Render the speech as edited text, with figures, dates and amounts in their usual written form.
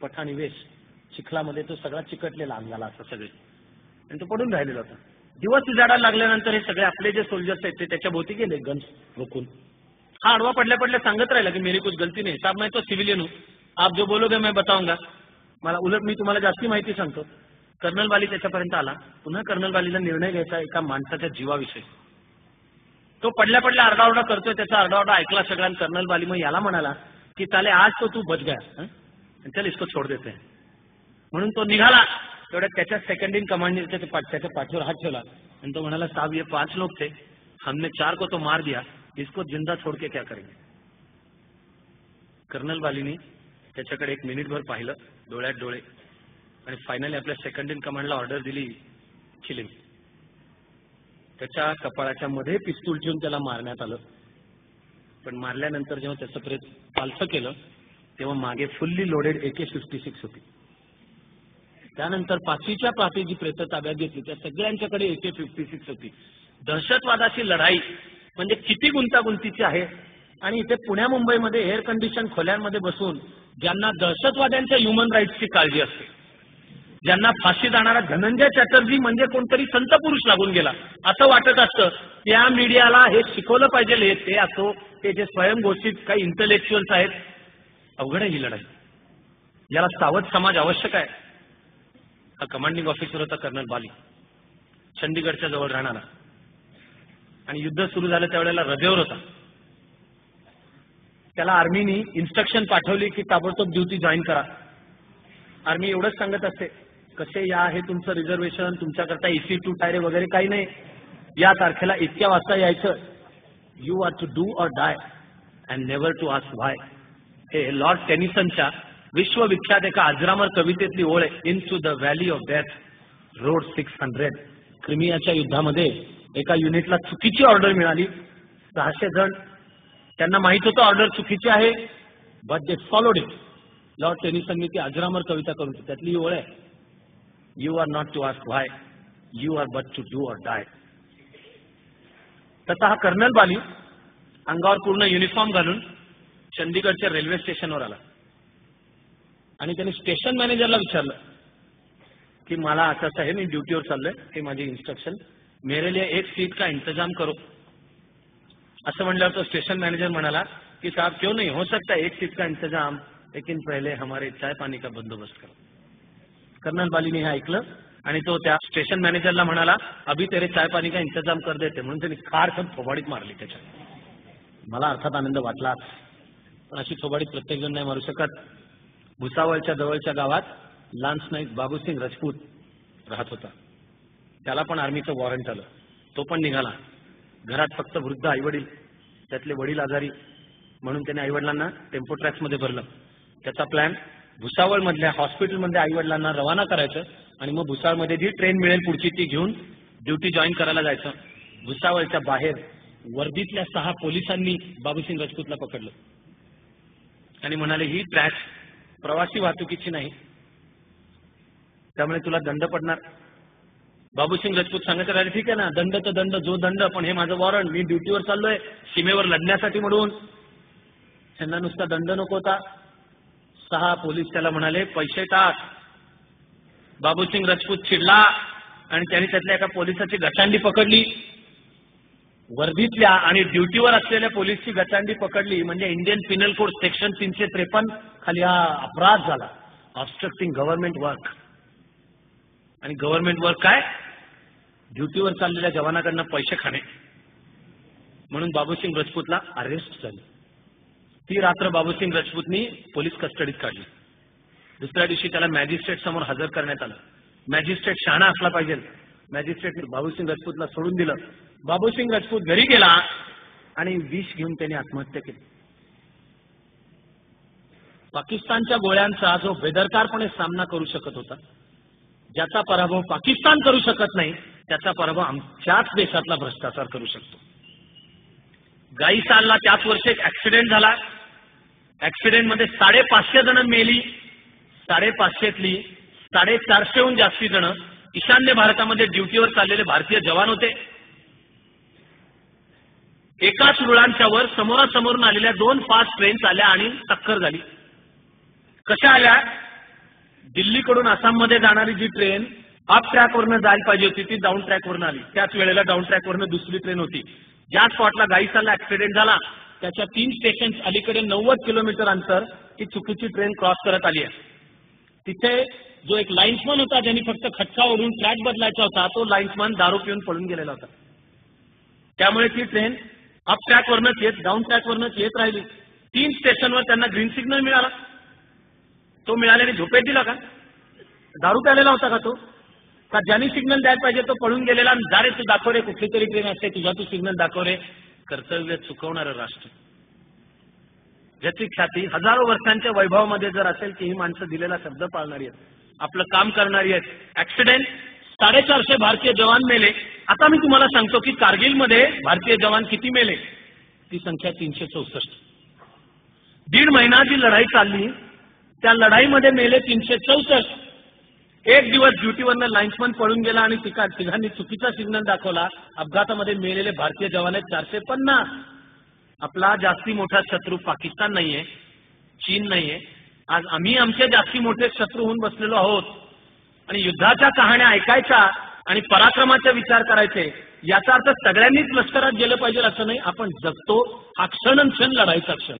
पठाणी वेश, चिखलामध्ये तो सगळा चिकटलेला अंगाला असं सगळे, आणि तो पडून राहिलेला होता. दिवस उजाडायला लागल्यानंतर हे सगळे आपले जे सोल्जर्स आहेत ते त्याच्या भोवती गेले गन्स रोखून. हा आडवा पडल्या पडल्या सांगत राहिला की मेरी कुछ गलती नाही साहब, मैं तो सिविलियन हूँ, आप जो बोलोगे मैं बताऊंगा. मला उलट मी तुम्हाला जास्ती माहिती सांगतो. कर्नल वाली त्याच्यापर्यंत आला. पुन्हा कर्नल वालीला निर्णय घ्यायचा एका माणसाच्या जीवाविषयी. तो पडल्या पडल्या आरडाओरडा करतोय, त्याचा आरडाओरडा ऐकला सगळ्या. कर्नल वाली मग याला म्हणाला की चाले आज तो तू बच गया, चल इसको छोड़ देते हैं. म्हणून तो निघाला. तेवढ्यात त्याच्या सेकंड इन कमांड त्याच्या पाठीवर हात ठेवला आणि तो म्हणाला साहब ये 5 लोग थे, हमने 4 को तो मार दिया, इसको जिंदा छोड़ के क्या करेंगे. कर्नल वालीने त्याच्याकडे 1 मिनिटभर पाहिलं, डोळ्यात डोळे, आणि फायनली आपल्या सेकंड इन कमांडला ऑर्डर दिली किलिंग. त्याच्या कपाळाच्या मध्ये पिस्तूल ठेवून त्याला मारण्यात आलं. पण मारल्यानंतर जेव्हा त्याचं प्रेत पालथं केलं तेव्हा मागे फुल्ली लोडेड AK-56 होती. त्यानंतर 5वीच्या पहाटे जी प्रेत ताब्यात घेतली त्या सगळ्यांच्याकडे AK-56 होती. दहशतवादाची लढाई म्हणजे किती गुंतागुंतीची आहे. आणि इथे पुण्या मुंबईमध्ये एअर कंडिशन खोल्यांमध्ये बसून ज्यांना दहशतवाद्यांच्या ह्युमन राईट्सची काळजी असते, ज्यांना फाशी जाणारा धनंजय चॅटर्जी म्हणजे कोणतरी संत पुरुष लागून गेला असं वाटत असतं, त्या मीडियाला हे शिकवलं पाहिजे. ते असो ते जे स्वयंघोषित काही इंटलेक्च्युअल्स आहेत. अवघड आहे ही लढाई, याला सावध समाज आवश्यक आहे. हा कमांडिंग ऑफिसर होता कर्नल बाली, चंदीगडच्या जवळ राहणारा, आणि युद्ध सुरू झालं त्यावेळेला रजेवर होता. त्याला आर्मीनी इन्स्ट्रक्शन पाठवली की ताबडतोब ड्युटी जॉईन करा. आर्मी एवढंच सांगत असते, कसे या हे तुमचं रिझर्वेशन, तुमच्याकरता EC2 टायरे वगैरे काही नाही, या तारखेला इतक्या वाजता यायचं. You are to do or die and never to ask why. हे लॉर्ड टेनिसनच्या विश्वविख्यात एका अजरामर कवितेतली ओळ आहे. Into the valley of death rode 600. क्रिमियाच्या युद्धामध्ये एका युनिटला चुकीची ऑर्डर मिळाली. 600 जण, त्यांना माहित होतं ऑर्डर चुकीची आहे, but they followed it. Lord टेनिसननी ती अजरामर कविता करून त्यातली ओळ आहे, you are not to ask why, you are but to do or die. तसा हा कर्नल बाली अंगावर पूर्ण युनिफॉर्म घालून चंदीगडच्या रेल्वे स्टेशनवर आला आणि त्यांनी स्टेशन मॅनेजरला विचारलं की मला असं आहे, मी ड्युटीवर चाललोय, हे माझी इन्स्ट्रक्शन, मेरे लिए 1 सीट का इंतजाम करो. असं म्हणल्यावर तो स्टेशन मॅनेजर म्हणाला की साहब क्यों नहीं, हो सकता है 1 सीट का इंतजाम, लेकिन पहले हमारे चाय पानी का बंदोबस्त करो. कर्नल बालीने हे ऐकलं आणि तो त्या स्टेशन मॅनेजरला म्हणाला अभी तेरे चाय पानी का इंतजाम कर देते. म्हणून त्यांनी खारखन थोबाडीत मारली त्याच्यात. मला अर्थात आनंद वाटलाच, पण अशी थोबाडीत प्रत्येक जण नाही मारू शकत. भुसावळच्या जवळच्या गावात लान्स नाईक बाबूसिंग राजपूत राहत होता. त्याला पण आर्मीचं वॉरंट आलं. तो पण निघाला. घरात फक्त वृद्ध आईवडील, त्यातले वडील आजारी, म्हणून त्याने आईवडिलांना टेम्पो ट्रॅक्समध्ये भरलं. त्याचा प्लॅन भुसावळमधल्या हॉस्पिटलमध्ये आईवडिलांना रवाना करायचं आणि मग भुसावळमध्ये जी ट्रेन मिळेल पुढची ती घेऊन ड्युटी जॉईन करायला जायचं. भुसावळच्या बाहेर वर्दीतल्या 6 पोलिसांनी बाबूसिंग राजपूतला पकडलं आणि म्हणाले ही ट्रॅक्स प्रवासी वाहतुकीची नाही, त्यामुळे तुला दंड पडणार. बाबूसिंग राजपूत सांगत राहिले ठीक आहे ना, दंड तर दंड, जो दंड, पण हे माझं वॉरंट, मी ड्युटीवर चाललोय सीमेवर लढण्यासाठी. म्हणून त्यांना नुसता दंड नको होता. 6 पोलीस त्याला म्हणाले पैसे टाक. बाबूसिंग राजपूत चिडला आणि त्यांनी त्यातल्या एका पोलिसाची गटांडी पकडली. वर्दीतल्या आणि ड्युटीवर असलेल्या पोलीसची गटांडी पकडली म्हणजे इंडियन पिनल कोड सेक्शन 353 खाली हा अपराध झाला, ऑब्स्ट्रक्टिंग गव्हर्नमेंट वर्क. आणि गव्हर्नमेंट वर्क काय, ड्युटीवर चाललेल्या जवानाकडनं पैसे खाणे. म्हणून बाबूसिंग राजपूतला अरेस्ट झाली. ती रात्र बाबूसिंग राजपूतनी पोलीस कस्टडीत काढली. दुसऱ्या दिवशी त्याला मॅजिस्ट्रेट समोर हजर करण्यात आलं. मॅजिस्ट्रेट शहाणा असला पाहिजे. मॅजिस्ट्रेटने बाबूसिंग राजपूतला सोडून दिलं. बाबूसिंग राजपूत घरी गेला आणि विष घेऊन त्याने आत्महत्या केली. पाकिस्तानच्या गोळ्यांचा जो बेदरकारपणे सामना करू शकत होता, ज्याचा पराभव पाकिस्तान करू शकत नाही, त्याचा पराभव आमच्याच देशातला भ्रष्टाचार करू शकतो. गाईसालला त्याच वर्षी एक ऍक्सिडेंट झाला. ऍक्सिडेंटमध्ये 550 जण मेली. 550तली 450हून जास्ती जण ईशान्य भारतामध्ये ड्युटीवर चाललेले भारतीय जवान होते. एकाच रुळांच्या वर समोरासमोरून आलेल्या 2 फास्ट ट्रेन्स आल्या आणि टक्कर झाली. कशा आल्या, दिल्लीकडून आसाममध्ये जाणारी जी ट्रेन अप ट्रॅकवरनं जायला पाहिजे होती ती डाऊन ट्रॅकवरनं आली. त्याच वेळेला डाऊन ट्रॅकवरनं दुसरी ट्रेन होती. ज्या स्पॉटला गाईसाला ऍक्सिडेंट झाला त्याच्या 3 स्टेशन अलीकडे 90 किलोमीटर अंतर ती चुकीची ट्रेन क्रॉस करत आली आहे. तिथे जो एक लाईन्समन होता ज्यांनी फक्त खटका ओढून ट्रॅक बदलायचा होता तो लाईन्समन दारू पिऊन पळून गेलेला होता. त्यामुळे ती ट्रेन अप ट्रॅकवरनंच येत डाऊन ट्रॅकवरनंच येत राहिली. 3 स्टेशनवर त्यांना ग्रीन सिग्नल मिळाला. तो मिळाल्याने झोपेत दिला का? दारू प्यालेला होता का तो? का ज्यांनी सिग्नल द्यायला पाहिजे तो पळून गेलेला जा रे तू दाखव रे कुठली तरी ट्रेन असते तुझा तू सिग्नल दाखव रे. कर्तव्य चुकवणारं राष्ट्र ज्याची ख्याती हजारो वर्षांच्या वैभवामध्ये जर असेल की ही माणसं दिलेला शब्द पाळणारी आहेत, आपलं काम करणारी आहेत. ऍक्सिडेंट 450 भारतीय जवान मेले. आता मी तुम्हाला सांगतो की कारगिलमध्ये भारतीय जवान किती मेले. ती संख्या 364. 1.5 महिना जी लढाई चालली त्या लढाईमध्ये मेले 364. एक दिवस ड्युटीवरनं लाईन्समन पळून गेला आणि तिघांनी चुकीचा सिग्नल दाखवला. अपघातामध्ये मेलेले भारतीय जवान आहेत 450. आपला जास्ती मोठा शत्रू पाकिस्तान नाहीये, चीन नाहीये. आज आम्ही आमचे जास्ती मोठे शत्रू होऊन बसलेलो आहोत आणि युद्धाच्या कहाण्या ऐकायच्या आणि पराक्रमाचे विचार करायचे. याचा अर्थ सगळ्यांनीच लष्करात गेलं पाहिजे असं नाही. आपण जगतो हा क्षण लढाईचा क्षण.